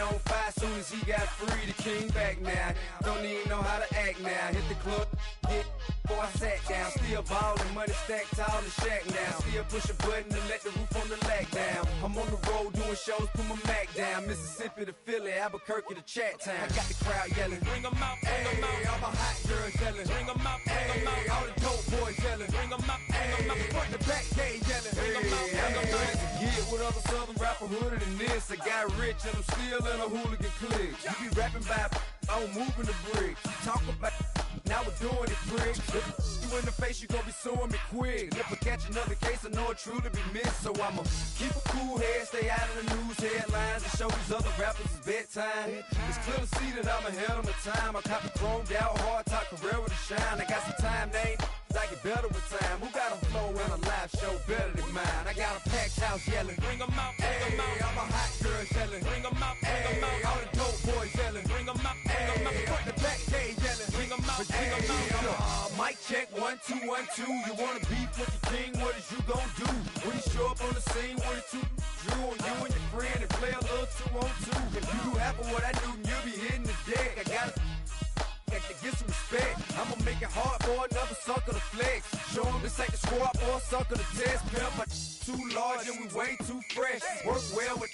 on fire soon as he got free. The king back now. Don't even know how to act now. Hit the club, hit before I sat down. Still ballin', money stacked tall and shack now. Still push a button to let the roof on the lag down. I'm on the road doing shows, put my Mac down. Mississippi to Philly, Albuquerque to Chat Town. I got the crowd yelling, bring 'em out, bring 'em out. All my hot girls yelling, bring 'em out, bring 'em out. All the dope boys yelling, bring 'em out, bring 'em out. Front the back gate yelling, bring 'em out, bring 'em out. Get with other southern rapper hooded than this. I got rich and I'm still in a hooligan clique. You be rapping by, I'm moving the bricks. Talk about, now we're doing it, prick. You in the face, you gon' be suing me quick. If I catch another case, I know it truly be missed. So I'ma keep a cool head, stay out of the news headlines, and show these other rappers it's bedtime. It's clear to see that I'm ahead of my time. I cop the chromed out, hard top career with a shine. I got some time, name. I get better with time. Who got a flow and a live show better than mine? I got a packed house yelling, bring 'em out, bring 'em out. All my hot girls yelling, bring 'em out, bring 'em out. All the dope boys yelling, bring 'em out, bring 'em out. Front the back gate yelling, bring 'em out, bring 'em out. Mic check, 1 2 1 2. You wanna beef with the king? What is you gon' do when you show up on the scene with a two drew on you and your friend and play a little 2 on 2? If you do half of what I do, you'll be hitting the deck. I gotta to get some respect. I'ma make it hard for another sucker to flex. Show him this ain't the squad or a sucker to test. Pimp, my too large and we way too fresh. Work well with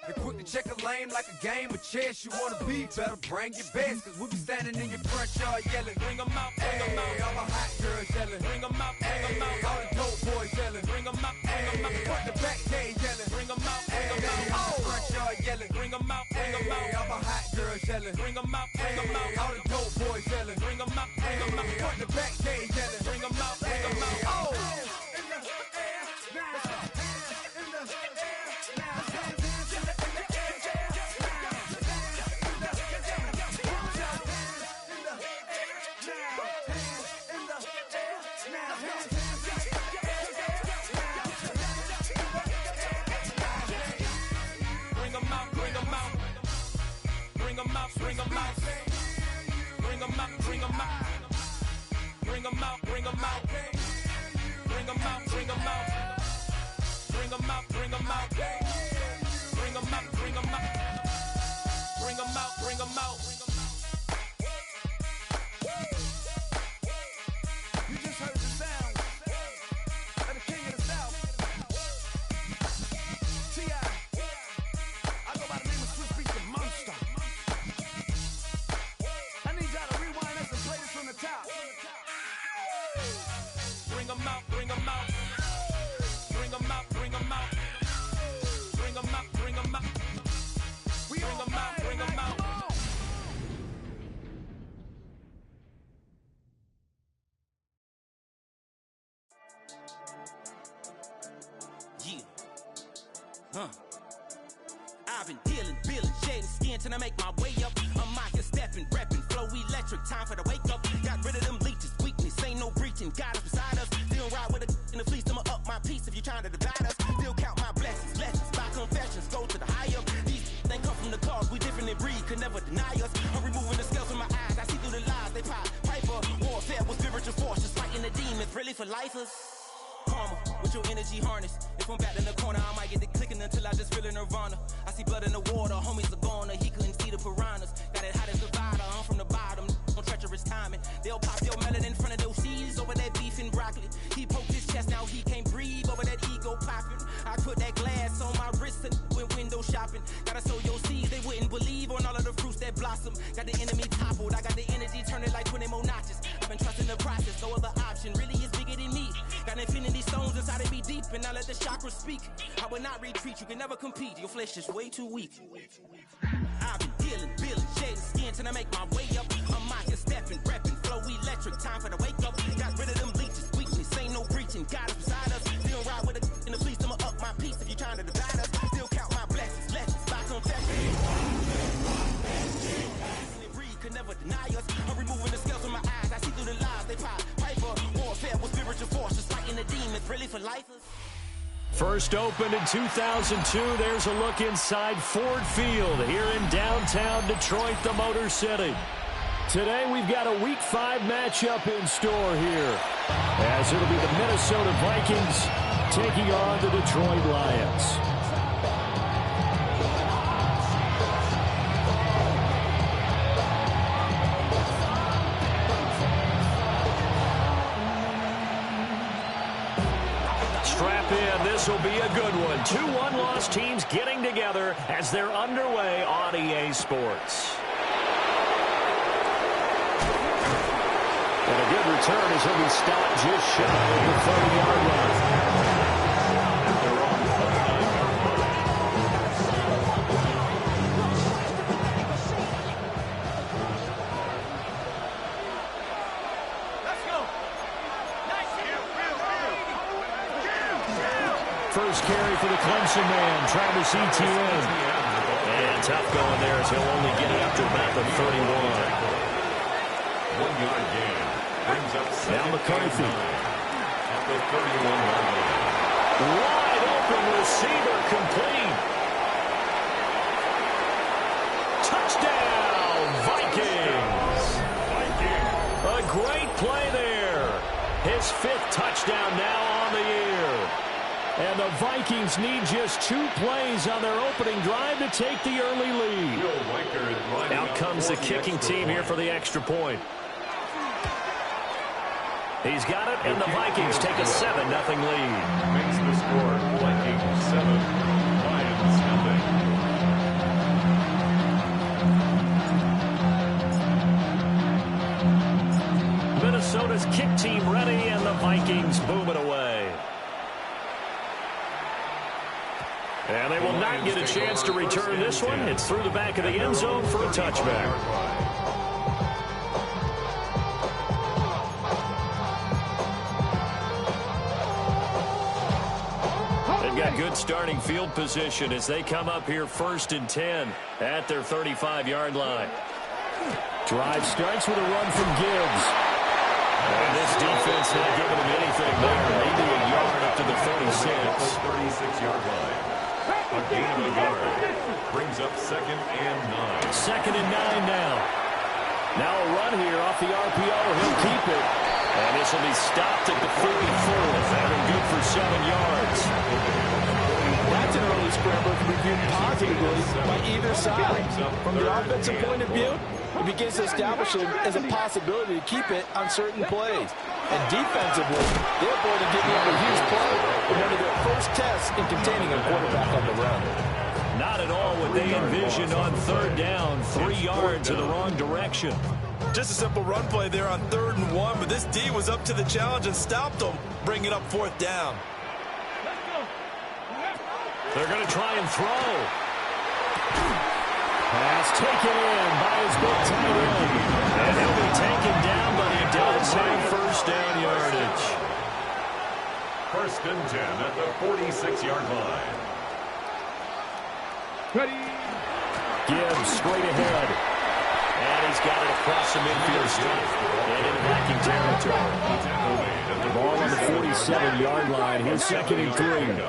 and quick to check a lane like a game of chess. You wanna be better, bring your best. Cause we be standing in your front yard yelling, bring 'em out, bring 'em out. All my hot girls yelling, bring 'em out, bring 'em out. All the dope boys yelling, bring 'em out, bring 'em out. Front the back gate yelling, bring 'em out, bring 'em out. All the front yard yelling, bring 'em out, bring 'em out. All my hot girls yelling, bring 'em out, bring 'em out. All the dope boys yelling, bring 'em out, bring 'em out. Front the back gate yelling, bring 'em out, bring 'em out. Oh! Bring 'em out, bring 'em out. Bring 'em out, bring 'em out. Bring 'em out, bring 'em out. Bring 'em out, bring 'em out. Bring 'em out, bring 'em out. Bring 'em out, bring 'em out. Bring 'em out, bring 'em out. You just heard the sound of the king of the South. T.I. I go by the name of Swiss Beats the Monster. I need y'all to rewind this and play this from the top. Bring 'em out, bring 'em out. Bring 'em out, bring 'em out. Bring 'em out, bring 'em out. Bring 'em out, bring 'em out. Yeah. I've been dealing, shading skin till I make my way up. I'm out here stepping, repping, flow electric, time for the wake up. Got rid of them leeches, weakness, ain't no breaching. God is beside us, still ride with a in the fleece. I'ma up my piece if you're trying to divide us. Still count my blessings, lessons, by confessions, go to the higher. These they come from the cause, we different in breed, could never deny us. I'm removing the scales from my eyes, I see through the lies they pop. Piper, warfare with spiritual force, just fighting the demons, really for lifers. Karma, with your energy harness. If I'm back in the corner, I might get it clicking until I just feel a nirvana. I see blood in the water, homies are gone, he couldn't see the piranhas. Got it hot as divider, I'm from the bottom, no treacherous timing. They'll pop your melon in front of those seeds over that beef and broccoli. He poked his chest, now he can't breathe over that ego popping. I put that glass on my wrist and went window shopping. Gotta sow your seeds, they wouldn't believe on all of the fruits that blossom. Got the enemy toppled, I got the energy turning like 20 more notches. I've been trusting the process, no other option really is bigger than me. Got infinity stones inside of me deep, and I let the chakras speak. I will not retreat, you can never compete, your flesh is way too weak. I've been dealing, shading skin till I make my way up. I'm out here stepping, repping, flow electric, time for the wake up. Got rid of them leeches, weakness, ain't no breaching. God is beside us, still ride with a in the fleece. I'ma up my piece if you're trying to divide us. Still count my blessings, lessons, by confession. Could never deny us. I'm removing the scales from my eyes, I see through the lies they pop. Piper, warfare with spiritual force, just fighting the demons, really for lifers. First opened in 2002, there's a look inside Ford Field here in downtown Detroit, the Motor City. Today we've got a Week 5 matchup in store here, as it'll be the Minnesota Vikings taking on the Detroit Lions. This will be a good one. 2 one-loss teams getting together as they're underway on EA Sports. And a good return as he'll be stopped just shy of the 30-yard line. First carry for the Clemson man, Travis Etienne. And tough going there as he'll only get it up to about the 31. 1 yard gain. Brings up now McCarthy. At the 31-yard line. Wide open receiver complete. Touchdown, Vikings. A great play there. His 5th touchdown now on the year. And the Vikings need just 2 plays on their opening drive to take the early lead. Out comes the kicking team here for the extra point. He's got it, and the Vikings take a 7-0 lead. Makes the score Vikings 7, Lions nothing. Minnesota's kick team ready, and the Vikings boom it away. And they will not get a chance to return this one. It's through the back of the end zone for a touchback. They've got good starting field position as they come up here 1st and 10 at their 35-yard line. Drive starts with a run from Gibbs. And this defense not giving him anything there. Maybe a yard up to the 36. 36-yard line. A gain of a yard. Brings up 2nd and 9. 2nd and 9 now. Now a run here off the RPO. He'll keep it. And this will be stopped at the 44th. Having good for 7 yards. That's an early scramble to be viewed positively by either side. From the offensive point of view, it begins to establish it as a possibility to keep it on certain plays. And defensively, they're able to give him a huge play in one of their first tests in containing a quarterback on the run. Not at all what they envisioned on 3rd down. 3 yards in the wrong direction. Just a simple run play there on 3rd and 1, but this D was up to the challenge and stopped them, bringing up 4th down. They're going to try and throw. Pass taken in by his big tight end. And he'll be taken down, but he does have 1st down yardage. 1st and 10 at the 46-yard line. Ready. Gibbs straight ahead. And he's got it across the midfield strip and into Viking territory. The ball on the 47-yard line. Here's 2nd and 3.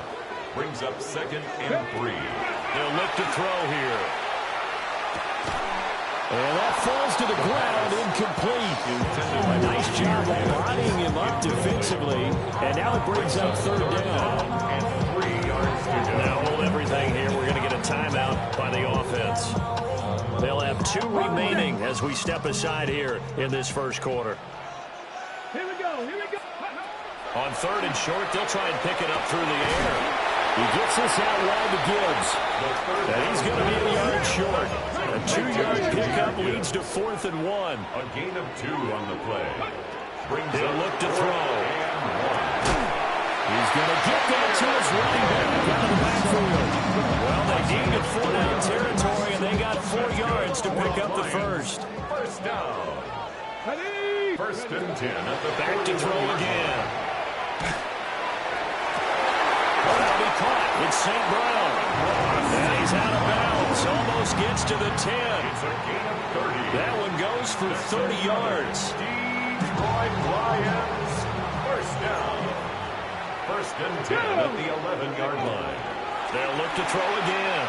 Brings up 2nd and 3. They'll look to throw here. And that falls to the ground, incomplete. A nice job of lining him up defensively. And now it brings up 3rd down. And 3 yards to go. Now hold everything here. We're going to get a timeout by the offense. They'll have 2 remaining as we step aside here in this 1st quarter. Here we go. On 3rd and short, they'll try and pick it up through the air. He gets this out wide to Gibbs. And he's going to be a yard short. A 2-yard pickup leads to 4th and 1. A gain of 2 on the play. He'll look to throw. He's going to get that to his running back out of the backfield. Well, they deemed it 4-down territory, and they got 4 yards to pick up the 1st. 1st down. 1st and 10 at the back to throw again. That'll be caught. It's St. Brown. And he's out of bounds. Almost gets to the 10. It's a gain of 30. That one goes for 30 yards. Detroit Lions. 1st down. 1st and 10 at the 11-yard line. They'll look to throw again.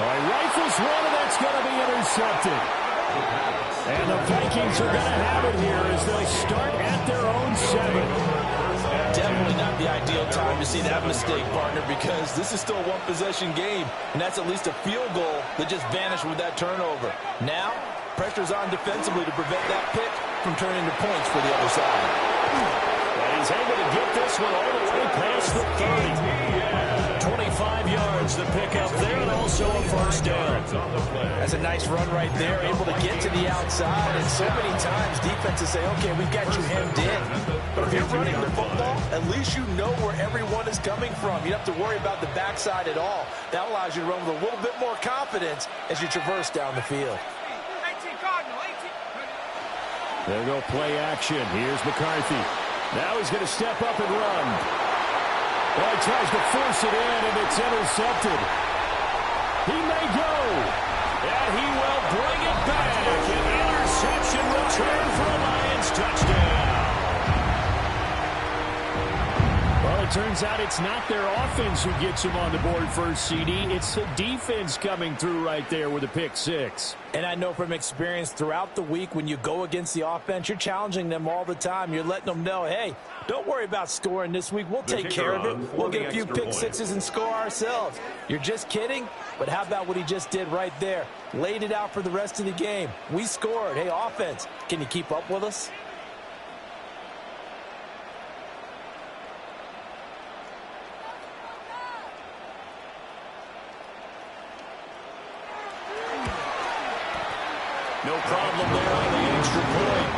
Rifles one, and that's going to be intercepted. And the Vikings are going to have it here as they'll start at their own 7. Definitely not the ideal time to see that mistake, partner, because this is still a one-possession game, and that's at least a field goal that just vanished with that turnover. Now, pressure's on defensively to prevent that pick from turning into points for the other side. And he's He's able to get this one all the way past the 30. 25 yards, the pickup there, and also a first down. That's a nice run right there, able to get to the outside. And so many times defenses say, okay, we've got you hemmed in. But if you're running the football, at least you know where everyone is coming from. You don't have to worry about the backside at all. That allows you to run with a little bit more confidence as you traverse down the field. There go play action. Here's McCarthy. Now he's going to step up and run. Well, he tries to force it in, and it's intercepted. He may go. And he will bring it back. An interception return for a Lions touchdown. Well, it turns out it's not their offense who gets him on the board first, CD. It's the defense coming through right there with a pick six. And I know from experience throughout the week when you go against the offense, you're challenging them all the time. You're letting them know, hey, don't worry about scoring this week. We'll take care of it. We'll get a few pick sixes and score ourselves. You're just kidding? But how about what he just did right there? Laid it out for the rest of the game. We scored. Hey, offense, can you keep up with us? No problem there on the extra point.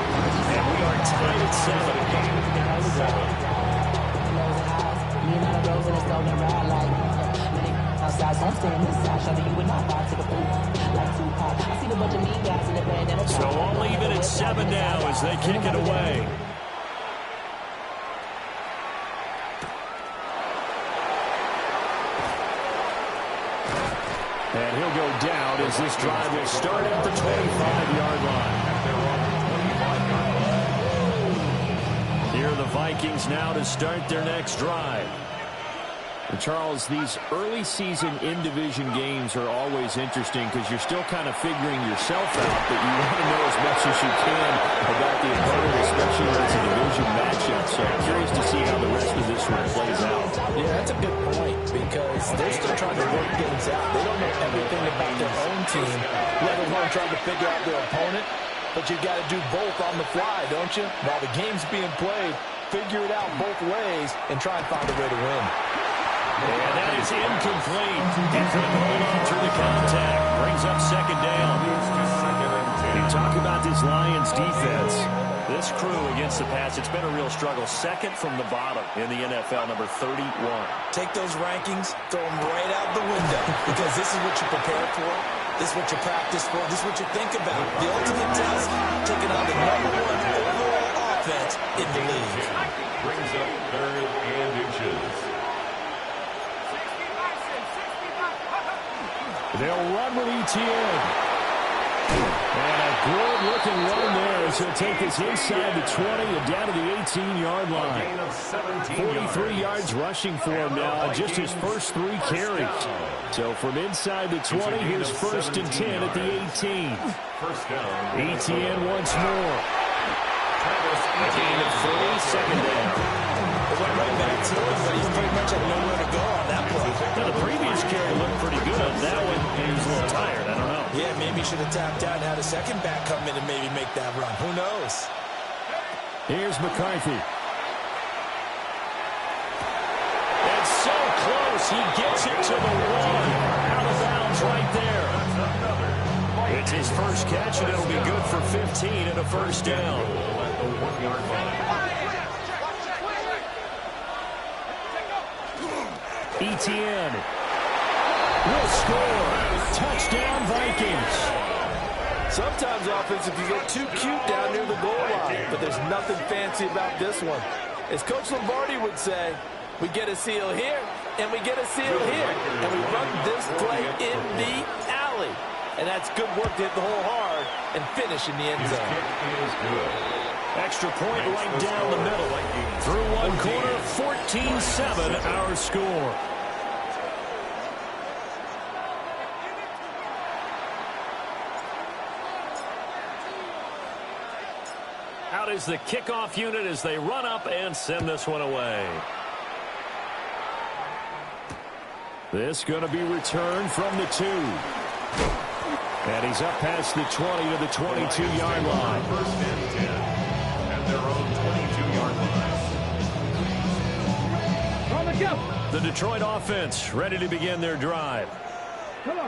And we are tied at 7. So all even at 7 now as they kick it away. And he'll go down as this drive will start at the 25-yard line. Here are the Vikings now to start their next drive. And Charles, these early season in-division games are always interesting because you're still kind of figuring yourself out, but you want to know as much as you can about the opponent, especially when it's a division matchup. So I'm curious to see how the rest of this one plays out. Yeah, that's a good point because they're still trying to work things out. They don't know everything about their own team, let alone trying to figure out their opponent. But you got to do both on the fly, don't you? While the game's being played, figure it out both ways and try and find a way to win. And that is incomplete. He couldn't hold on through the contact. Brings up second down. You talk about this Lions defense. This crew against the pass, it's been a real struggle. Second from the bottom in the NFL, number 31. Take those rankings, throw them right out the window because this is what you prepare for. This is what you practice for. This is what you think about. The ultimate test, taking on the #1 overall offense in the league. Brings up 3rd and inches. They'll run with ETN. And a good-looking run there as he'll take this inside the 20 and down to the 18-yard line. 43 yards rushing for him now on just his first 3 carries. So from inside the 20, here's 1st and 10 at the 18. ETN once more. A gain of 3, second down. It went right back to him, but he's pretty much had nowhere to go on that play. Now, the previous carry looked pretty good. That one, he was a little tired. I don't know. Yeah, maybe he should have tapped out and had a second back come in and maybe make that run. Who knows? Here's McCarthy. It's so close. He gets it to the 1. Out of bounds right there. It's his first catch, and it'll be good for 15 and a first down. ETN will score. Touchdown, Vikings. Sometimes offense, if you get too cute down near the goal line, but there's nothing fancy about this one. As Coach Lombardi would say, we get a seal here, and we get a seal here, and we run this play in the alley. And that's good work to hit the hole hard and finish in the end zone. Extra point right down the middle. Through one corner, 14-7 our score. Out is the kickoff unit as they run up and send this one away. This going to be returned from the 2. And he's up past the 20 to the 22-yard line. First and 10 at their own 22-yard line. The Detroit offense ready to begin their drive.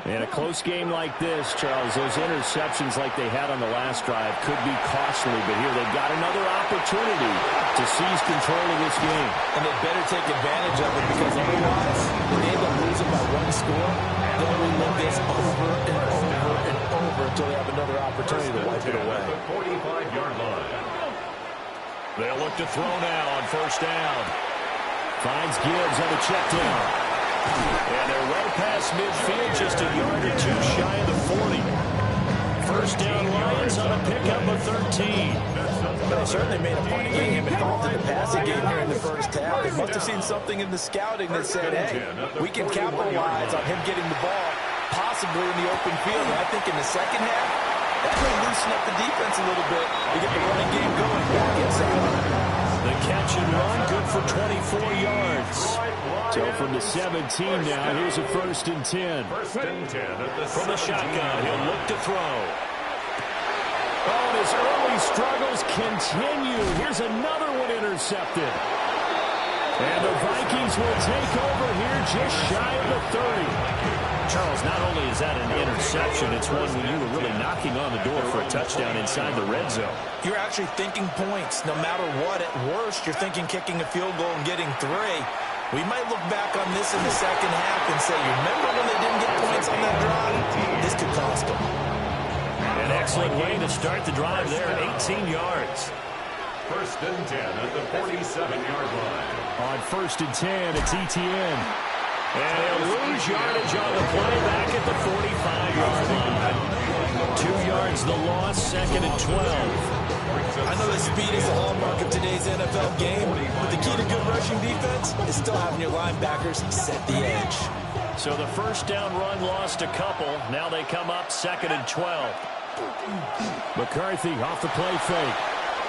In a close game like this, Charles, those interceptions like they had on the last drive could be costly, but here they've got another opportunity to seize control of this game. And they better take advantage of it, because otherwise, if they end up losing by one score, they'll relive this over and over and over until they have another opportunity to wipe it away. 45-yard line. They'll look to throw now on first down. Finds Gibbs on the check down. And they're well past midfield, just a yard or two shy of the 40. First down, Lions on a pickup of 13. They certainly made a point of getting him involved in the passing game here in the first half. They must have seen something in the scouting that said, hey, we can capitalize on him getting the ball, possibly in the open field. And I think in the second half, that may loosen up the defense a little bit to get the running game going back inside. The catch and run, good for 24 yards. So from the 17 now, here's a 1st and 10. From the shotgun, he'll look to throw. Oh, and his early struggles continue. Here's another one intercepted. And the Vikings will take over here just shy of the 30. Charles, not only is that an interception, it's one when you were really knocking on the door for a touchdown inside the red zone. You're actually thinking points. No matter what, at worst, you're thinking kicking a field goal and getting 3. We might look back on this in the second half and say, you remember when they didn't get points on that drive? This could cost them. An excellent way to start the drive there, 18 yards. 1st and 10 at the 47-yard line. On 1st and 10, it's Etienne. And he'll lose yardage on the play back at the 45-yard line. 2 yards the loss, 2nd and 12. I know that speed is the hallmark of today's NFL game, but the key to good rushing defense is still having your linebackers set the edge. So the first down run lost a couple. Now they come up 2nd and 12. McCarthy off the play fake.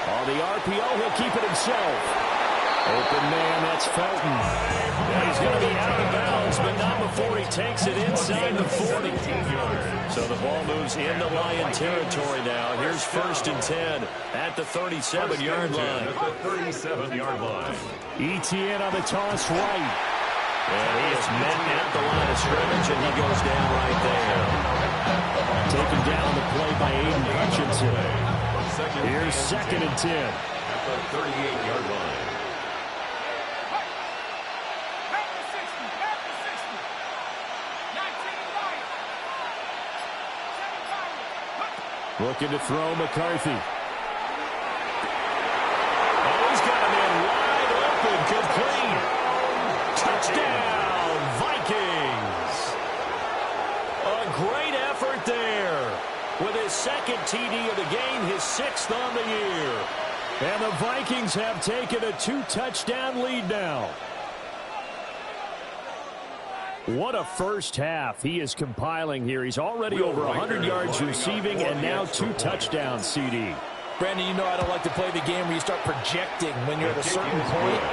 On the RPO, he'll keep it himself. Open man, that's Felton. And he's going to be out of bounds, but not before he takes it inside the 40. So the ball moves into Lion territory now. Here's 1st and 10 at the 37-yard line. At the 37-yard line. Etienne on the toss right. And he is met at the line of scrimmage, and he goes down right there. Taken down on the play by Aiden Hutchinson. Here's 2nd and 10. At the 38-yard line. Looking to throw McCarthy. Oh, he's got him in wide open, complete. Touchdown, Vikings. A great effort there. With his 2nd TD of the game, his 6th on the year. And the Vikings have taken a 2-touchdown lead now. What a first half he is compiling here. He's already over 100 yards receiving and now 2 touchdowns, CD. Brandon, you know I don't like to play the game where you start projecting when you're at a certain point.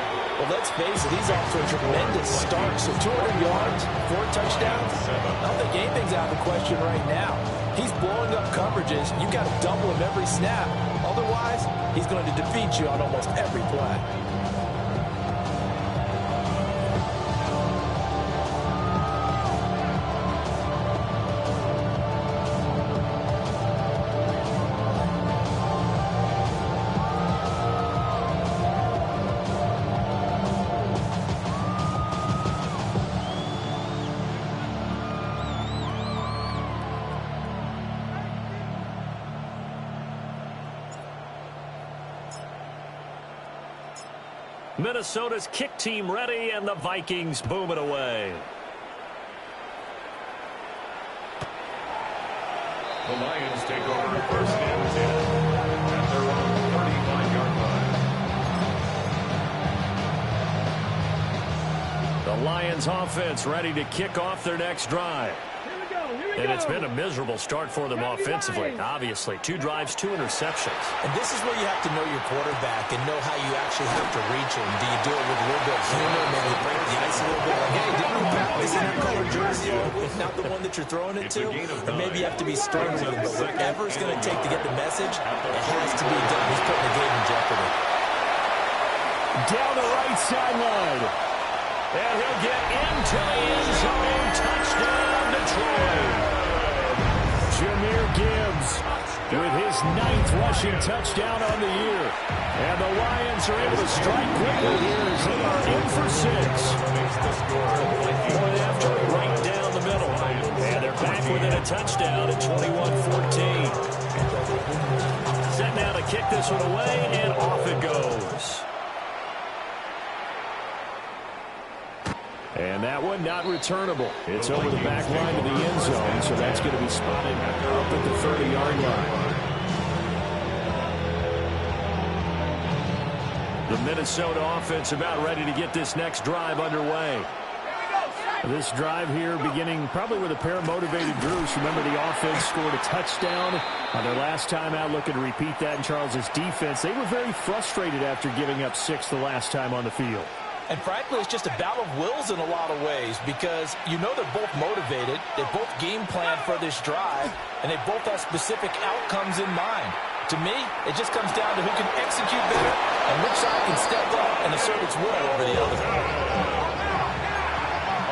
Well, let's face it, he's off to a tremendous start. So 200 yards, 4 touchdowns. I don't think anything's out of the question right now. He's blowing up coverages. You've got to double him every snap. Otherwise, he's going to defeat you on almost every play. Minnesota's kick team ready, and the Vikings boom it away. The Lions take over 1st and 10 at their own 35-yard line. The Lions offense ready to kick off their next drive. And it's been a miserable start for them offensively. Obviously, 2 drives, 2 interceptions. And this is where you have to know your quarterback and know how you actually have to reach him. Do you do it with a little bit of humor, maybe break the ice a little bit? Like, hey, didn't you practice in that colored jersey with not the one that you're throwing it to? Or maybe you have to be stern with him. But whatever it's going to take to get the message, it has to be done. He's putting the game in jeopardy. Down the right sideline. And he'll get into the end zone. Touchdown, Detroit. Jahmyr Gibbs with his 9th rushing touchdown on the year. And the Lions are able to strike quickly here as they are in for 6. Point after right down the middle. And they're back within a touchdown at 21-14. Set now to kick this one away, and off it goes. And that one not returnable. It's over the back line of the end zone, so that's going to be spotted up at the 30-yard line. The Minnesota offense about ready to get this next drive underway. This drive here beginning probably with a pair of motivated Bruce. Remember, the offense scored a touchdown on their last time out. Looking to repeat that in Charles's defense. They were very frustrated after giving up 6 the last time on the field. And frankly, it's just a battle of wills in a lot of ways because you know they're both motivated. They both game plan for this drive, and they both have specific outcomes in mind. To me, it just comes down to who can execute better and which side can step up and assert its will over the other.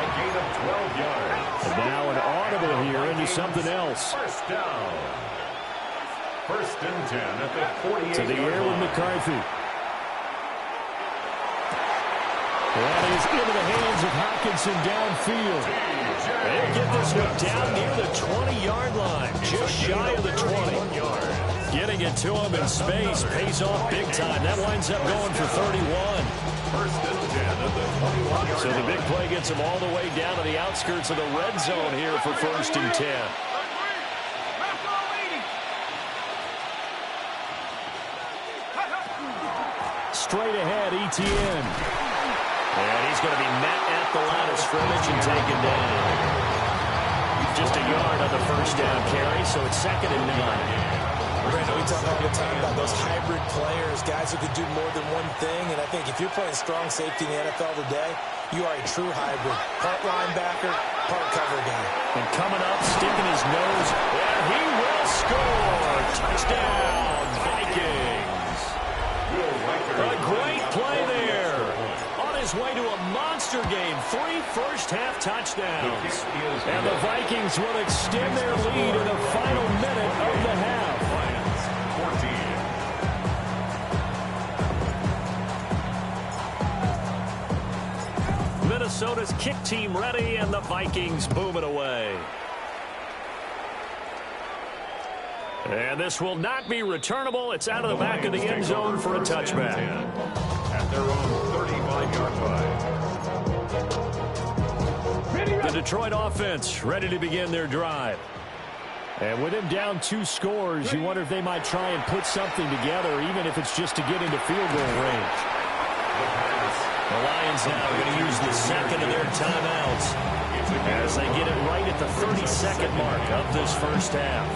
A gain of 12 yards. And now an audible here into something else. First down. First and 10 at the 48. To the air with McCarthy. That is into the hands of Hockenson downfield. They'll get this one down near the 20-yard line, just shy of the 20. Getting it to him in space pays off big time. That winds up going for 31. First and 10 at the 21-yard So the big play gets him all the way down to the outskirts of the red zone here for first and 10. Straight ahead, Etienne. And he's going to be met at the line of scrimmage and taken down. Just a yard on the first down carry, so it's 2nd and 9. Brandon, we talk all the time about those hybrid players, guys who can do more than one thing. And I think if you're playing strong safety in the NFL today, you are a true hybrid. Part linebacker, part cover guy. And coming up, sticking his nose, and he will score. Touchdown, Vikings. A great play there. His way to a monster game. 3 first-half touchdowns. And the Vikings will extend their lead in the final minute of the half. 14. Minnesota's kick team ready, and the Vikings boom it away. And this will not be returnable. It's out of the back of the end zone for a touchback. At their own 35-yard line. The Detroit offense ready to begin their drive. And with him down 2 scores, you wonder if they might try and put something together, even if it's just to get into field goal range. The Lions now are going to use the second of their timeouts as they get it right at the 32nd mark of this first half.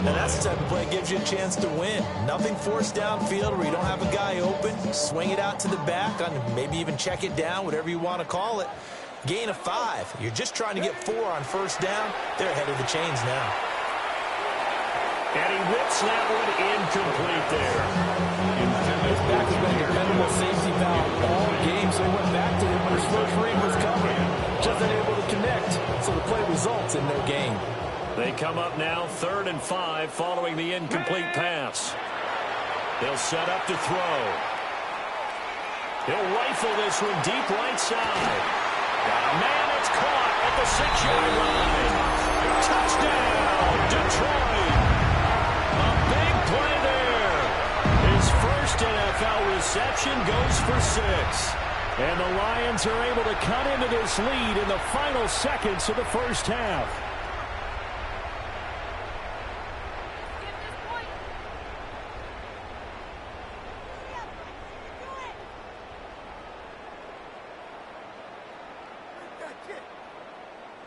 Now that's the type of play that gives you a chance to win. Nothing forced downfield where you don't have a guy open. Swing it out to the back, maybe even check it down, whatever you want to call it. Gain of 5. You're just trying to get 4 on first down. They're ahead of the chains now. And he whips that one incomplete there. His back has been a dependable safety valve all game, so he went back to him when his first read was covered. Just unable to connect, so the play results in no gain. They come up now 3rd and 5 following the incomplete pass. They'll set up to throw. He'll rifle this one deep right side. Man, it's caught at the 6-yard line. Touchdown, Detroit. A big play there. His first NFL reception goes for 6. And the Lions are able to cut into this lead in the final seconds of the first half.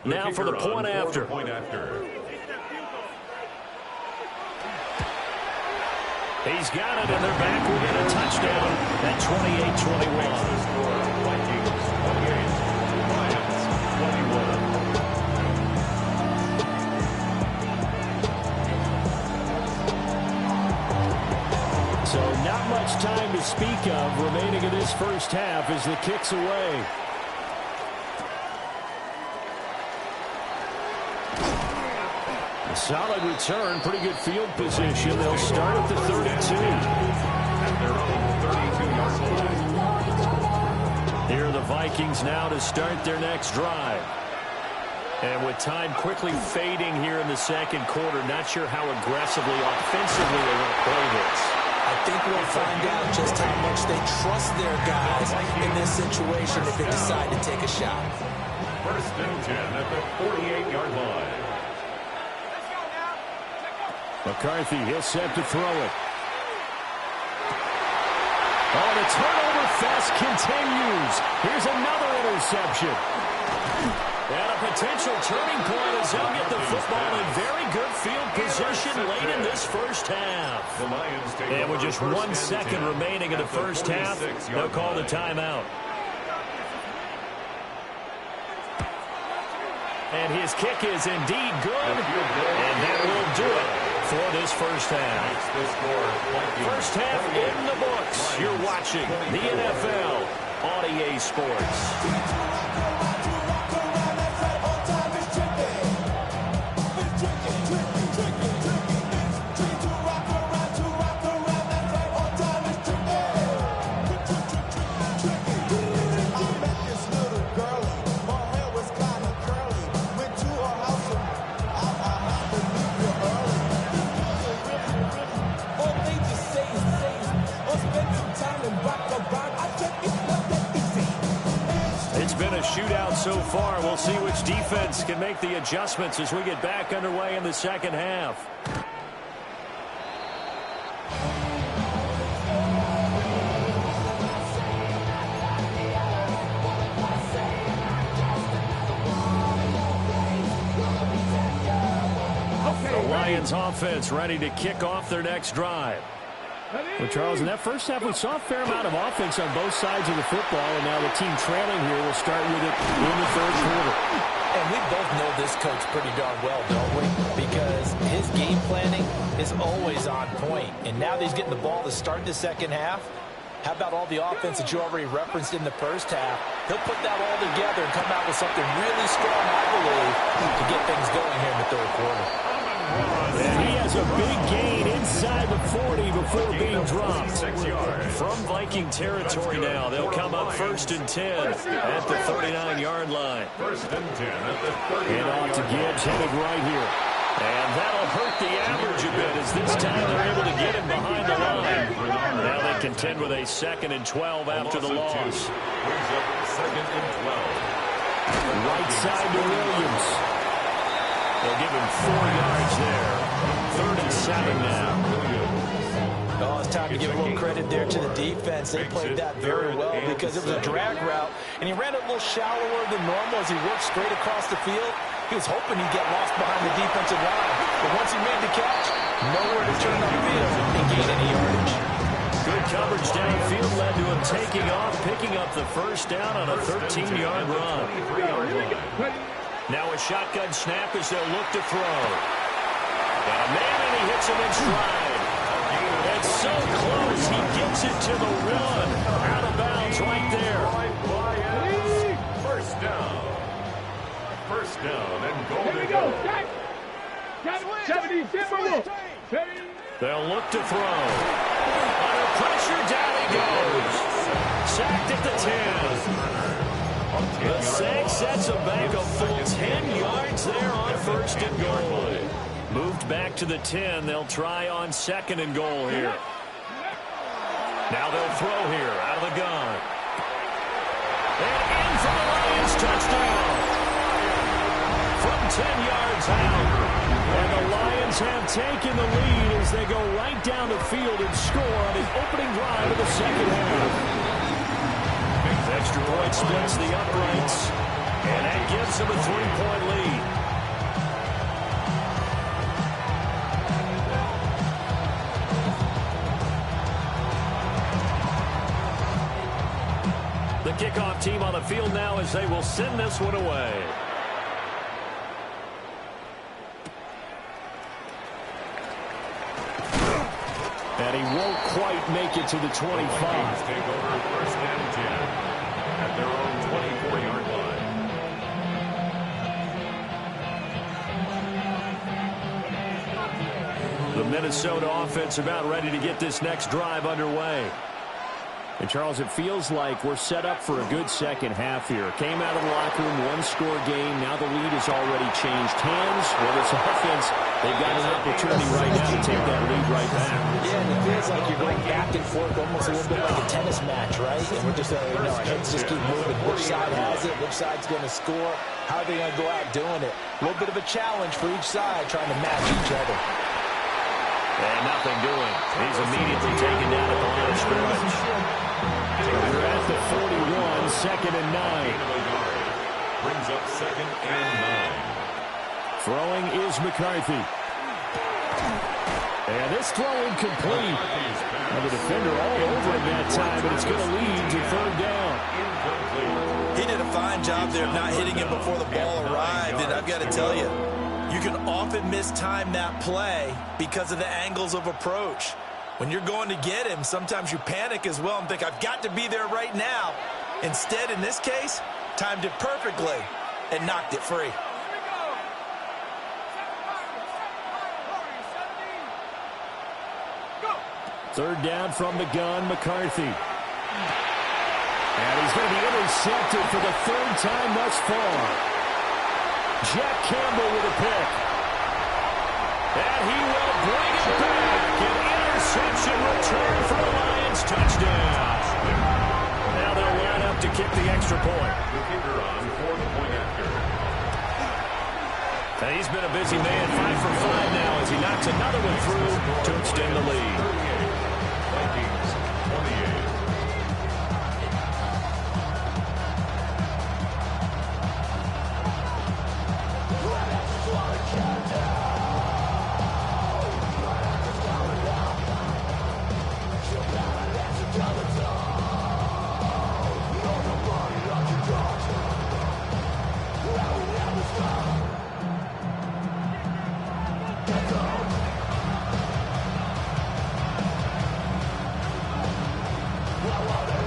Now for the point after. He's got it, and they're back within a touchdown at 28-21. So not much time to speak of remaining in this first half as the kick's away. A solid return, pretty good field position. They'll start at the 32. At their own 32-yard line. Here are the Vikings now to start their next drive. And with time quickly fading here in the second quarter, not sure how aggressively, offensively they want to play this. I think we'll find out just how much they trust their guys in this situation if they decide to take a shot. First and 10 at the 48-yard line. McCarthy, he'll set to throw it. Oh, the turnover fest continues. Here's another interception. And a potential turning point as they'll get the football in very good field position late in this first half. And with just 1 second remaining in the first half, they'll call the timeout. And his kick is indeed good. And that will do it for this first half. First half in the books. You're watching the NFL on EA Sports. Shootout so far. We'll see which defense can make the adjustments as we get back underway in the second half. The Lions offense ready to kick off their next drive. Well, Charles, in that first half, we saw a fair amount of offense on both sides of the football, and now the team trailing here will start with it in the third quarter. And we both know this coach pretty darn well, don't we? Because his game planning is always on point. And now that he's getting the ball to start the second half, how about all the offense that you already referenced in the first half? He'll put that all together and come out with something really strong, I believe, to get things going here in the third quarter. And he has a big gain inside the 40 before being dropped. From Viking territory now, they'll come up first and 10 at the 39-yard line. First and 10 at the 39-yard line. And off to Gibbs, headed right here. And that'll hurt the average a bit as this time they're able to get him behind the line. Now they contend with a 2nd and 12 after the loss. Brings up 2nd and 12. Right side to Williams. They'll give him 4 yards there. 3rd and 7 now. Oh, it's time to give a little credit there to the defense. They played that very well because it was a drag route, and he ran it a little shallower than normal as he worked straight across the field. He was hoping he'd get lost behind the defensive line, but once he made the catch, nowhere to turn on the field and gain any yardage. Good coverage downfield led to him taking off, picking up the first down on a 13-yard run. Now a shotgun snap as they'll look to throw. Got a man, and he hits him in stride. It's so close, he gets it to the 1. Out of bounds right there. First down. First down and goal to go. go. 70, They'll look to throw. Under pressure, down he goes. Sacked at the 10. The sack sets him back a full 10 yards there on 1st and goal. Moved back to the 10. They'll try on 2nd and goal here. Now they'll throw here out of the gun. And in for the Lions touchdown. From 10 yards out. And the Lions have taken the lead as they go right down the field and score on the opening drive of the second half. Extra point splits the uprights, and that gives them a 3-point lead. The kickoff team on the field now as they will send this one away. And he won't quite make it to the 25. Take over 1st and 10 at their own 24-yard line. The Minnesota offense about ready to get this next drive underway. And, Charles, it feels like we're set up for a good second half here. Came out of the locker room, one-score game. Now the lead has already changed hands. Well, this offense, they've got an opportunity right now to take that lead right back. Yeah, and it feels like you're going back and forth, almost a little bit like a tennis match, right? And we're just, our heads just keep moving. Which side has it? Which side's going to score? How are they going to go out doing it? A little bit of a challenge for each side, trying to match each other. And nothing doing. He's immediately taken down at the line of scrimmage. We're at the 41, second and 9. Brings up second and 9. Throwing is McCarthy. And this throw incomplete. Now the defender all over him that time, but it's going to lead to third down. He did a fine job there of not hitting him before the ball arrived, and I've got to tell you, you can often mistime that play because of the angles of approach. When you're going to get him, sometimes you panic as well and think, I've got to be there right now. Instead, in this case, timed it perfectly and knocked it free. Third down from the gun, McCarthy. And he's going to be intercepted for the third time thus far. Jack Campbell with a pick. And he will bring it back. An interception return for the Lions. Touchdown. Now they'll line up to kick the extra point. The kicker on for the point after. And he's been a busy man, 5 for 5 now as he knocks another one through to extend the lead. Vikings 28.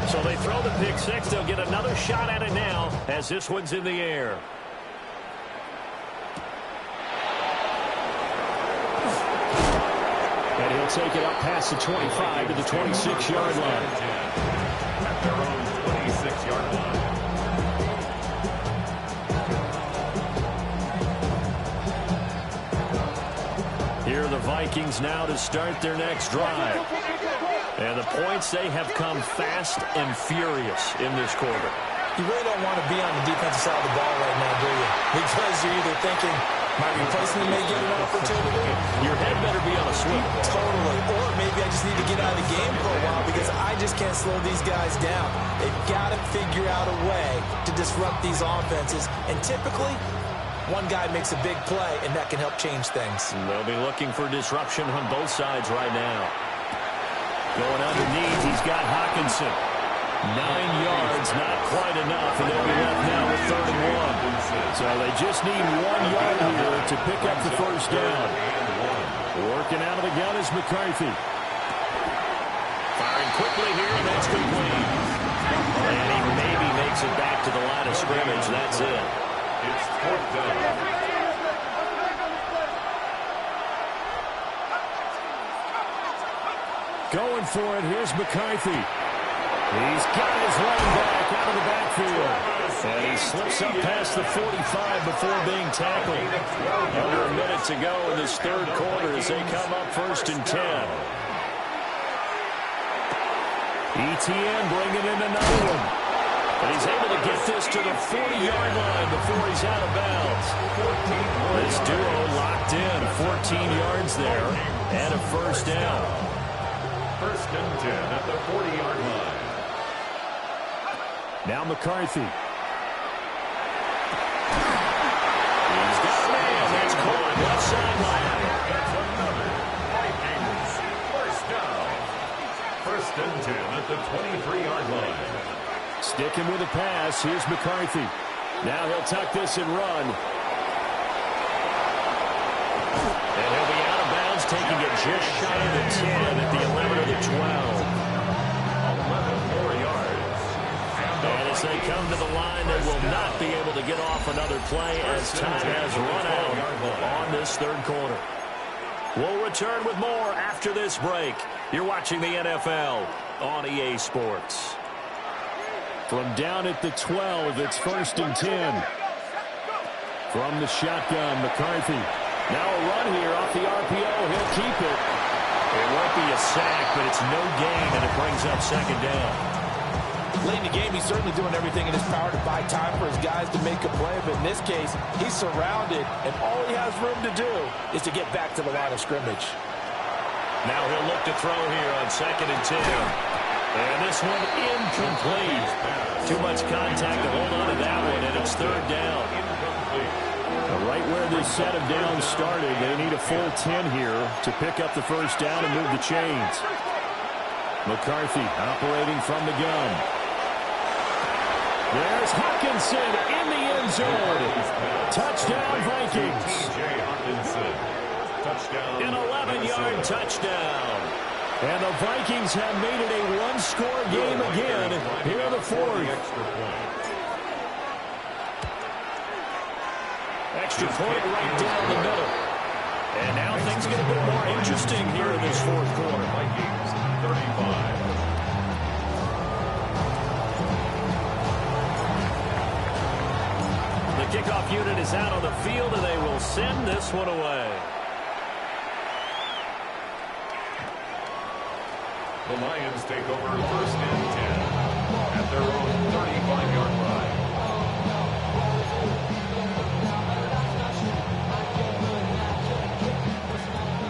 So they throw the pick six. They'll get another shot at it now as this one's in the air. And he'll take it up past the 25 to the 26-yard line. At their own 26-yard line. Here are the Vikings now to start their next drive. And the points, they have come fast and furious in this quarter. You really don't want to be on the defensive side of the ball right now, do you? Because you're either thinking, my replacement may get an opportunity. Your head better be on a sweep. Totally. Or maybe I just need to get out of the game for a while because I just can't slow these guys down. They've got to figure out a way to disrupt these offenses. And typically, one guy makes a big play, and that can help change things. And they'll be looking for disruption on both sides right now. Going underneath, he's got Hawkinson. 9 yards, not quite enough, and they'll be left now with 3rd and 1. So they just need 1 yard here to pick up the first down. Working out of the gun is McCarthy. Firing quickly here, and that's complete. And he maybe makes it back to the line of scrimmage. That's it. It's 4th down. Going for it, here's McCarthy. He's got his running back out of the backfield. And he slips up past the 45 before being tackled. Under a minute to go in this third quarter as they come up 1st and 10. ETN bringing in another one. And he's able to get this to the 40-yard line before he's out of bounds. This duo locked in, 14 yards there, and a first down. 1st and 10 at the 40-yard line. Now McCarthy. He's got a man. That's caught left sideline. That's another Vikings first down. 1st and 10 at the 23-yard line. Sticking with the pass. Here's McCarthy. Now he'll tuck this and run. And he'll be out of bounds, taking it just shy of the 10 at the 11 of the 12. 11 more yards. And as they come to the line, they will not be able to get off another play as time has run out on this third quarter. We'll return with more after this break. You're watching the NFL on EA Sports. From down at the 12, it's 1st and 10. From the shotgun, McCarthy. Now a run here off the RPO. He'll keep it. It won't be a sack, but it's no gain, and it brings up 2nd down. Late in the game, he's certainly doing everything in his power to buy time for his guys to make a play. But in this case, he's surrounded, and all he has room to do is to get back to the line of scrimmage. Now he'll look to throw here on 2nd and 10. And this one incomplete. Too much contact to hold on to that one, and it's 3rd down. Right where this set of downs started, they need a full 10 here to pick up the 1st down and move the chains. McCarthy operating from the gun. There's Hawkinson in the end zone. Touchdown, Vikings. An 11-yard touchdown. And the Vikings have made it a one-score game again here in the 4th. Extra point right down the middle. And now things get a bit more interesting here in this 4th quarter. Vikings 35. The kickoff unit is out on the field, and they will send this one away. The Lions take over 1st and 10 at their own 35-yard line.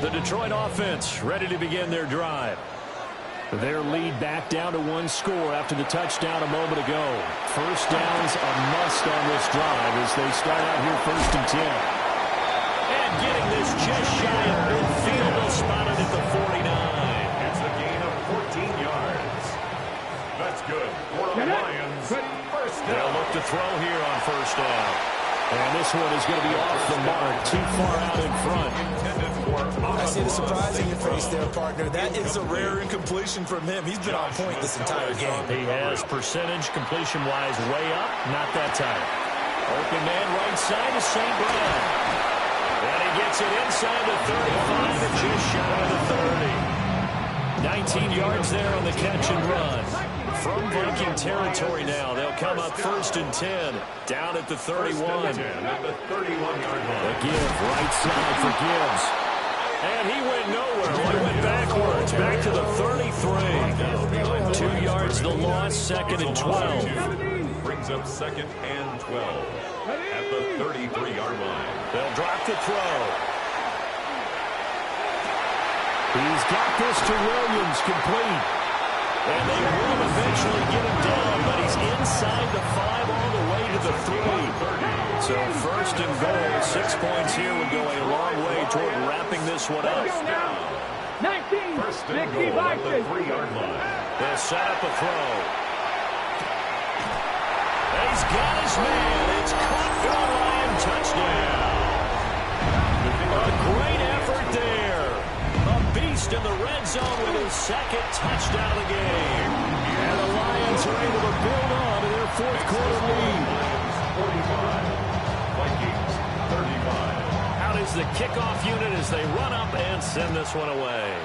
The Detroit offense ready to begin their drive. Their lead back down to 1 score after the touchdown a moment ago. 1st down's a must on this drive as they start out here 1st and 10. And getting this just shy of midfield, they'll spot it at the 49. It's a gain of 14 yards. That's good for the Lions. 1st down. They'll look to throw here on 1st down. And this one is going to be off the mark, too far out in front. I see the surprise in your face there, partner. That is a rare incompletion from him. He's been on point this entire game. He has percentage completion-wise way up, not that time. Open man right side to St. Brown. And he gets it inside the 35 and just shy of the 30. 19 yards there on the catch and run. From Viking territory now, they'll come up 1st and 10, down at the 31. At the 31-yard line. A give, right side for Gibbs. And he went nowhere. He went backwards, back to the 33. 2 yards the loss, 2nd and 12. Brings up 2nd and 12 at the 33-yard line. They'll drop the throw. He's got this to Williams, complete. And they will eventually get him down, but he's inside the 5 all the way to the 3. So 1st and goal, 6 points here would go a long way toward wrapping this one up. 19, 1st and goal at the 3-yard line. They'll set up a throw. He's got his man. It's caught for a Lion touchdown. A great effort there. A beast in the red zone with his 2nd touchdown of the game. And the Lions are able to build on to their 4th quarter lead. 45. Vikings 35. Out is the kickoff unit as they run up and send this one away.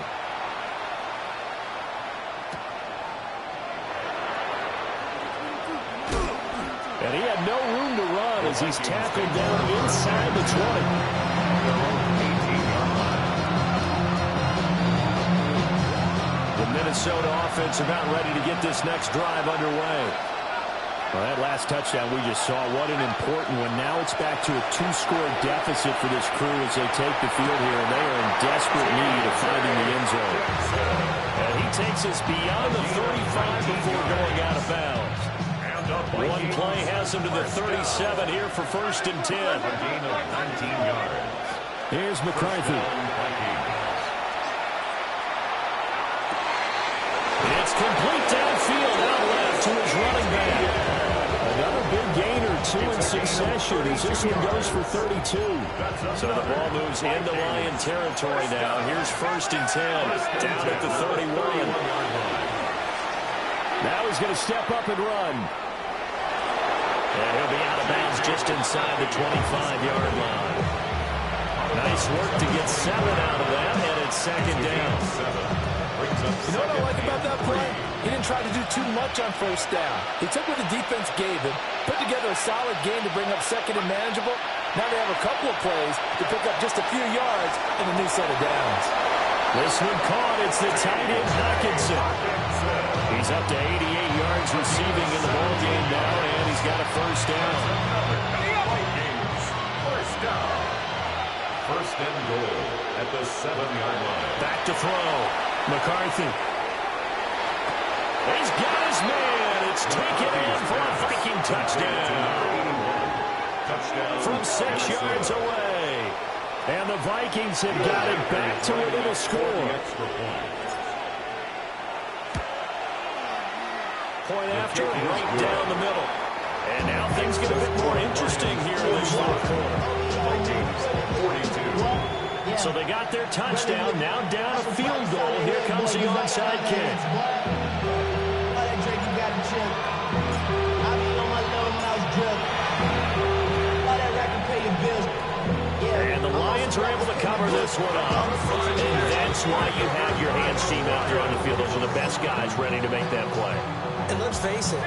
And he had no room to run as he's tackled down inside the 20. The Minnesota offense about ready to get this next drive underway. Well, that last touchdown we just saw, what an important one. Now it's back to a 2-score deficit for this crew as they take the field here, and they are in desperate need of finding the end zone. And he takes us beyond the 35 before going out of bounds. One play has him to the 37 here for 1st and 10. A gain of 19 yards. Here's McCarthy. It's complete downfield, out left to his running back. Another big gain or 2 in succession as this one goes for 32. So the ball moves into Lion territory now. Here's 1st and 10, down at the 31. Now he's going to step up and run. And he'll be out of bounds just inside the 25-yard line. Nice work to get 7 out of that. second down. You know what I like about that play? He didn't try to do too much on first down. He took what the defense gave him, put together a solid game to bring up second and manageable. Now they have a couple of plays to pick up just a few yards in a new set of downs. This one caught. It's the tight end, Hockenson. He's up to 88 yards receiving in the ballgame now, and he's got a first down. First down. First and goal at the 7-yard line. Back to throw. McCarthy. He's got his man. It's taken in for a Viking touchdown. From 6 yards away. And the Vikings have got it back to within a score. Point after, right down the middle. And now things get a bit more interesting here in this fourth quarter. So they got their touchdown, now down a field goal. Here comes the onside kick. And the Lions are able to cover this one up. And that's why you have your hands team out there on the field. Those are the best guys ready to make that play. And let's face it,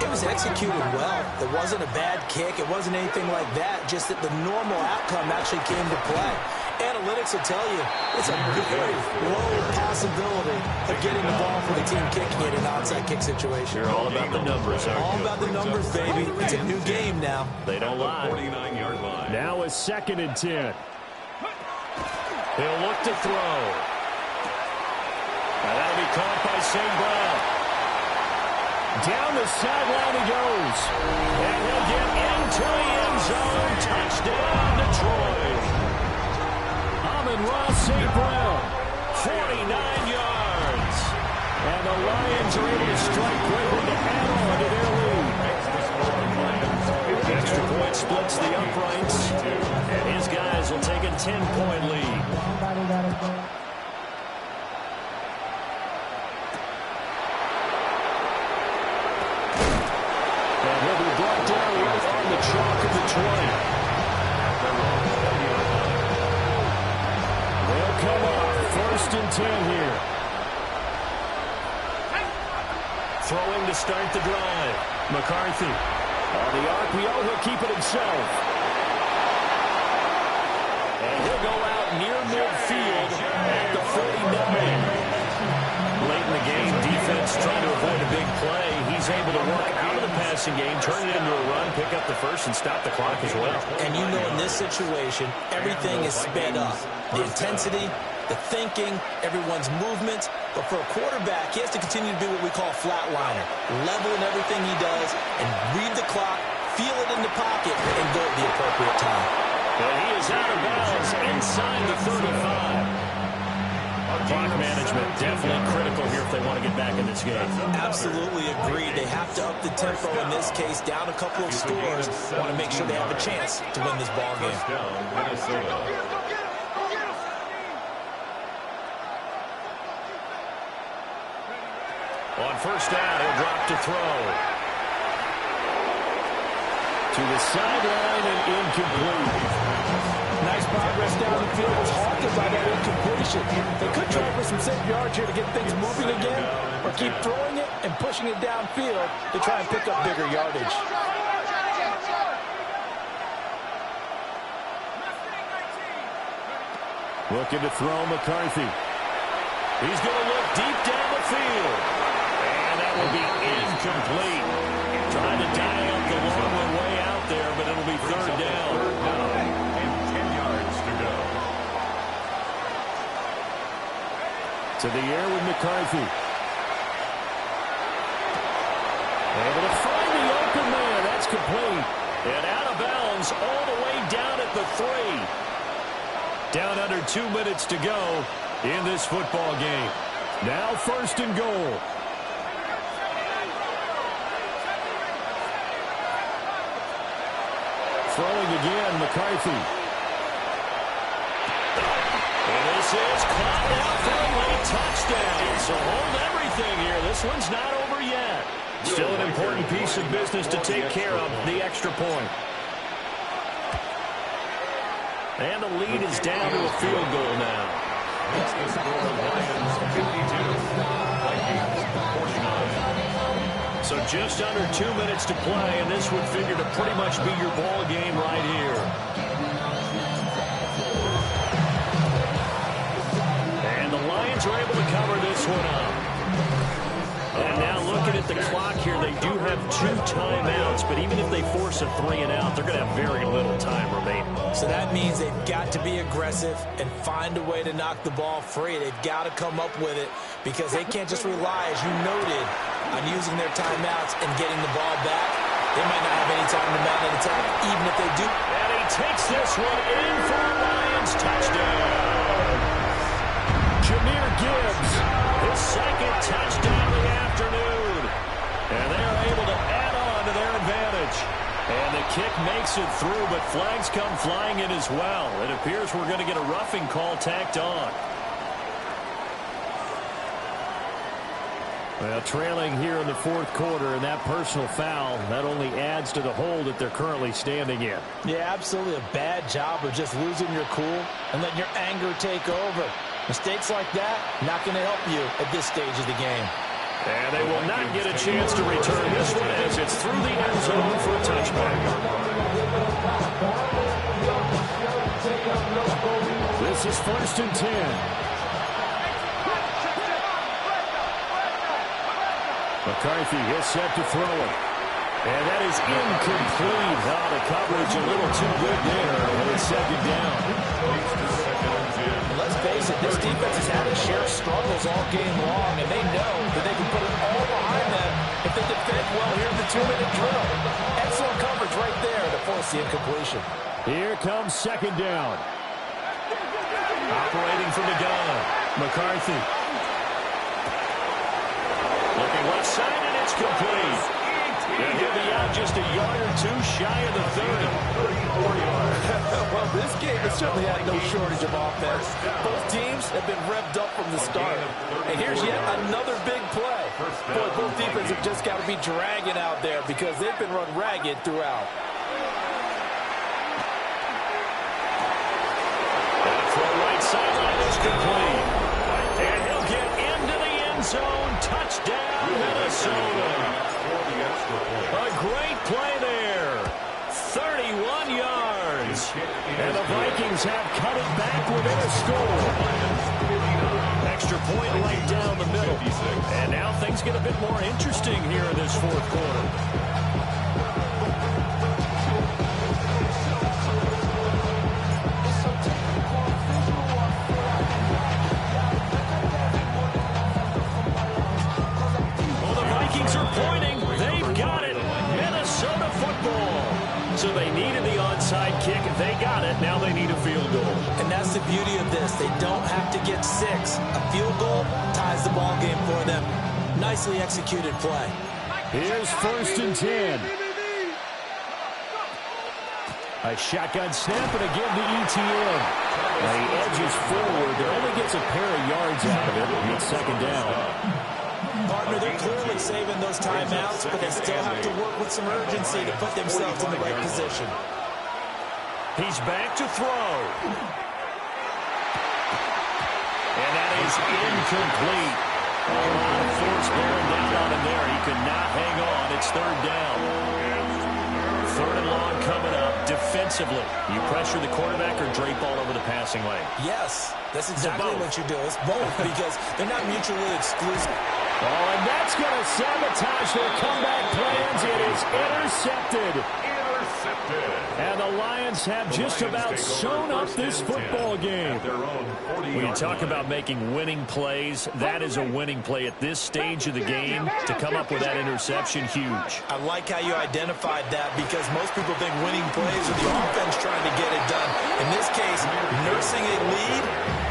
it was executed well. It wasn't a bad kick. It wasn't anything like that. Just that the normal outcome actually came to play. Analytics will tell you it's a very low possibility of getting the ball for the team kicking it in an onside kick situation. You're all about the numbers, aren't you? All about the numbers, baby. It's a new game now. They don't lie. 49-yard line. Now a 2nd and 10. He'll look to throw. Now that'll be caught by St. Brown. Down the sideline he goes. And he'll get into the end zone. Touchdown, Detroit. Amon-Ra St. Brown, 49 yards. And the Lions are able to strike quickly to add on to their lead. Extra point splits the uprights. And his guys will take a 10-point lead. And he'll be brought down right on the chalk of the 20. They'll come up 1st and 10 here. Throwing to start the drive. McCarthy. On the RPO, he'll keep it himself. And he'll go out near midfield at the 49. Late in the game, defense trying to avoid a big play. He's able to work out of the passing game, turn it into a run, pick up the first, and stop the clock as well. And you know in this situation, everything is sped up. The intensity, the thinking, everyone's movement. But for a quarterback, he has to continue to be what we call a flatliner. Level in everything he does and read the clock, feel it in the pocket, and go at the appropriate time. And he is out of bounds inside the 35. Clock management definitely critical here if they want to get back in this game. Absolutely agreed. They have to up the tempo in this case, down a couple of scores. Want to make sure they have a chance to win this ball game. On first down, he'll drop to throw. To the sideline and incomplete. Nice progress down the field was halted by that incompletion. They could try for some safe yards here to get things moving again, or keep throwing it and pushing it downfield to try and pick up bigger yardage. Looking to throw McCarthy. He's going to look deep down the field. And that will be incomplete. Trying to dial up the long one way out there, but it'll be 3rd down. To the air with McCarthy. Able to find the open man. That's complete. And out of bounds all the way down at the 3. Down under 2 minutes to go in this football game. Now 1st and goal. Throwing again, McCarthy. And this is caught out for a late touchdown. So hold everything here. This one's not over yet. Still an important piece of business to take care of, the extra point. And the lead is down to a field goal now. It's the score of Lions 52, Vikings 49. So just under 2 minutes to play, and this would figure to pretty much be your ball game right here. And the Lions are able to cover this one up. And now looking at the clock here, they do have 2 timeouts, but even if they force a 3 and out, they're going to have very little time remaining. So that means they've got to be aggressive and find a way to knock the ball free. They've got to come up with it because they can't just rely, as you noted, on using their timeouts and getting the ball back. They might not have any time to mount an attack, even if they do. And he takes this one in for a Lions touchdown. Jahmyr Gibbs, his second touchdown of the afternoon. And they are able to add on to their advantage. And the kick makes it through, but flags come flying in as well. It appears we're going to get a roughing call tacked on. Well, trailing here in the fourth quarter, and that personal foul, that only adds to the hole that they're currently standing in. Yeah, absolutely a bad job of just losing your cool and letting your anger take over. Mistakes like that, not going to help you at this stage of the game. And they will not get a chance to return this one as it's through the end zone for a touchback. This is 1st and 10. McCarthy is set to throw it. And that is incomplete. Oh, the coverage a little too good there. And it's 2nd down. Let's face it, this defense has had its share of struggles all game long, and they know that they can put it all behind them if they defend well here in the 2-minute drill. Excellent coverage right there to force the incompletion. Here comes 2nd down. Operating from the gun, McCarthy. Looking left side, and it's complete. And he'll be out just a yard or 2 shy of the 30. Well, this game has certainly had no shortage of offense. Both teams have been revved up from the start. And here's yet another big play. Boy, both defenses have just got to be dragging out there because they've been run ragged throughout. That throw right sideline is complete. And he'll get into the end zone. Touchdown, Minnesota. A great play there. 31 yards. And the Vikings have cut it back within a score. Extra point right down the middle. And now things get a bit more interesting here in this fourth quarter. Pointing, they've got it. Minnesota football. So they needed the onside kick. They got it. Now they need a field goal. And that's the beauty of this. They don't have to get 6. A field goal ties the ball game for them. Nicely executed play. Here's 1st and 10. A shotgun snap and again to ETN. Now he edges forward. There only gets a pair of yards out of it. It's 2nd down. Partner, they're clearly saving those timeouts, but they still have to work with some urgency to put themselves in the right position. He's back to throw. And that is incomplete. A lot of force bearing down on him there. He could not hang on. It's 3rd down. 3rd and long coming up. Defensively, you pressure the quarterback or drape all over the passing lane? Yes, that's exactly what you do. It's both because they're not mutually exclusive. Oh, and that's going to sabotage their comeback plans. It is intercepted. And the Lions have just about sewn up this football game. When you talk about making winning plays, that is a winning play at this stage of the game. To come up with that interception, huge. I like how you identified that because most people think winning plays are the offense trying to get it done. In this case, nursing a lead,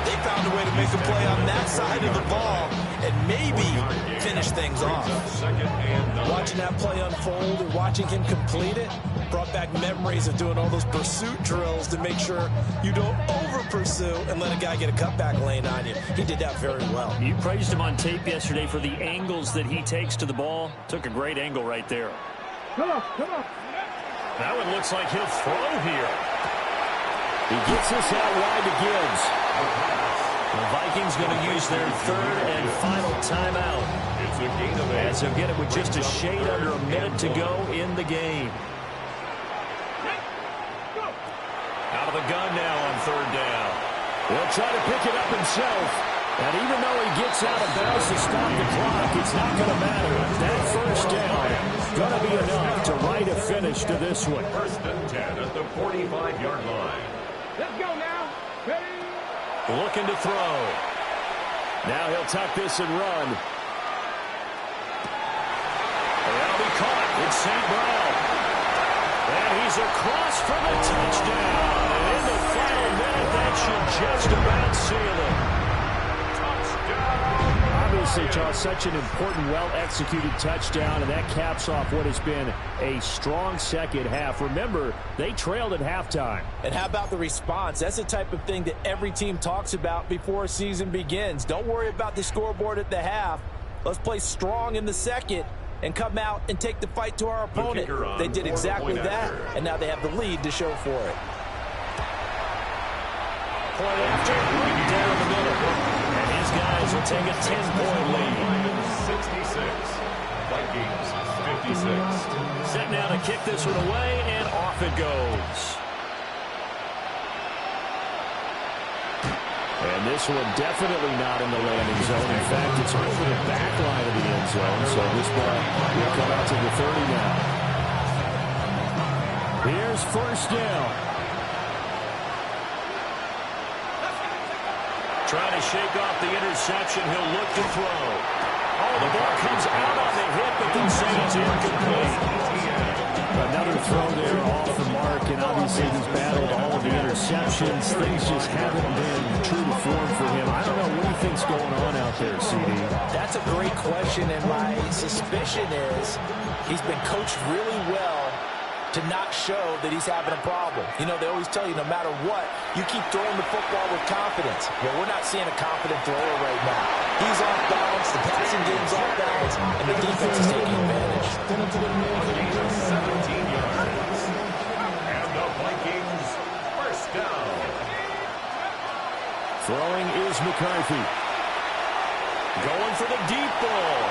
they found a way to make a play on that side of the ball and maybe finish things off. Watching that play unfold and watching him complete it brought back memories of doing all those pursuit drills to make sure you don't over-pursue and let a guy get a cutback lane on you. He did that very well. You praised him on tape yesterday for the angles that he takes to the ball. Took a great angle right there. Come on. That one looks like he'll throw here. He gets this out wide to Gibbs. The Vikings going to use their third and final timeout, It's a gain of 8. as they'll get it with just a shade under a minute to go in the game. Out of the gun now on third down. He'll try to pick it up himself. And even though he gets out of bounds to stop the clock, it's not going to matter. That first down going to be enough to write a finish to this one. First and 10 at the 45-yard line. Let's go now. Ready? Looking to throw. Now he'll tuck this and run. That'll be caught. It's St. Brown. And he's across for the touchdown. And in the final minute, that should just about seal it. Obviously, Charles, such an important, well-executed touchdown, and that caps off what has been a strong second half. Remember, they trailed at halftime. And how about the response? That's the type of thing that every team talks about before a season begins. Don't worry about the scoreboard at the half. Let's play strong in the second and come out and take the fight to our opponent. They did exactly that, and now they have the lead to show for it. Point after, right down the middle. And his guys will take a 10-point lead. 66. Vikings 56. Set now to kick this one away, and off it goes. And this one definitely not in the landing zone. In fact, it's over the back line of the end zone, so this ball will come out to the 30 now. Here's first down. Trying to shake off the interception. He'll look to throw. Oh, the ball comes out on the hit, but then say it's incomplete. Another throw there off the mark, and obviously he's battled all of the interceptions. Things just haven't been true to form for him. I don't know what he thinks going on out there, CD. That's a great question, and my suspicion is he's been coached really well to not show that he's having a problem. You know, they always tell you no matter what, you keep throwing the football with confidence. Well, we're not seeing a confident thrower right now. He's off balance, the passing game's off balance, and the defense is taking advantage. 17 yards. And the Vikings first down. Throwing is McCarthy. Going for the deep ball.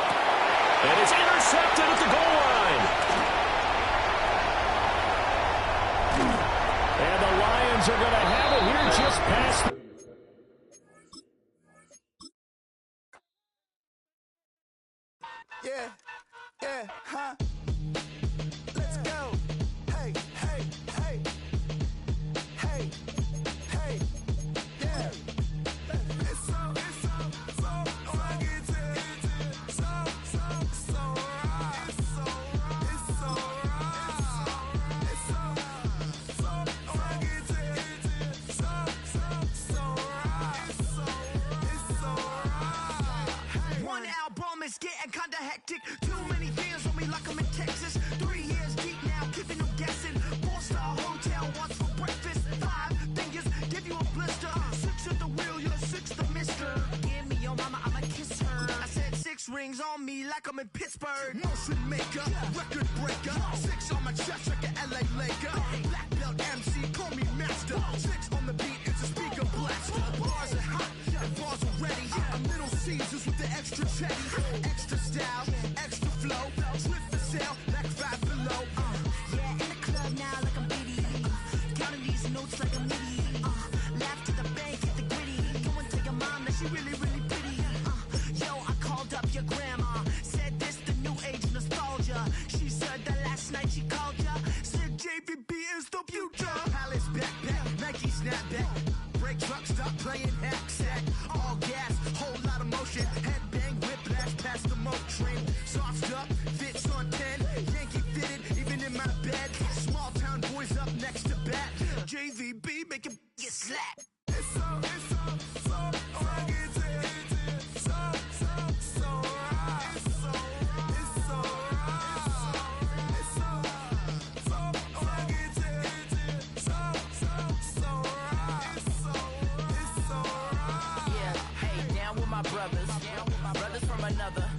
And it's intercepted at the goal line. And the Lions are going to have it here just past the... Yeah, huh? Let's go. Hey, hey, hey. Hey, hey, yeah. It's so fucking so right. It's so right. It's so right. One album is getting kinda hectic. Too many fans on me like I'm in Texas. 3 years deep now, keeping them guessing. 4-star hotel, what's for breakfast? 5 fingers, give you a blister. 6 at the wheel, you're 6 the mister. Give me your mama, I'ma kiss her. I said 6 rings on me like I'm in Pittsburgh. Motion maker, record breaker. 6 on my chest like an LA Laker. Black belt MC, call me master. 6 on the beat, it's a speaker blaster. Bars are hot, and bars are ready. I'm Little Caesars with the extra chatty. Extra style, extra flow. Slip the sail, like 5 below. Yeah, in the club now like I'm Biddy. Counting these notes like a MIDI. Laugh to the bank, hit the gritty. Go and tell your mom that she really, really pretty. Yo, I called up your grandma. Said this the new age nostalgia. She said that last night she called ya. Said JVB is the future. Palace backpack, Nike snapback. Break truck, stop playing hack sack. All gas, whole lot of motion. Headbang, whiplash, past the moat train. Soft up, fits on 10. Yankee fitted, even in my bed. Small town boys up next to bat. JVB, make it get slapped. It's so fucking so right. It's so right. It's so right. It's so Yeah, hey, down with my brothers from another.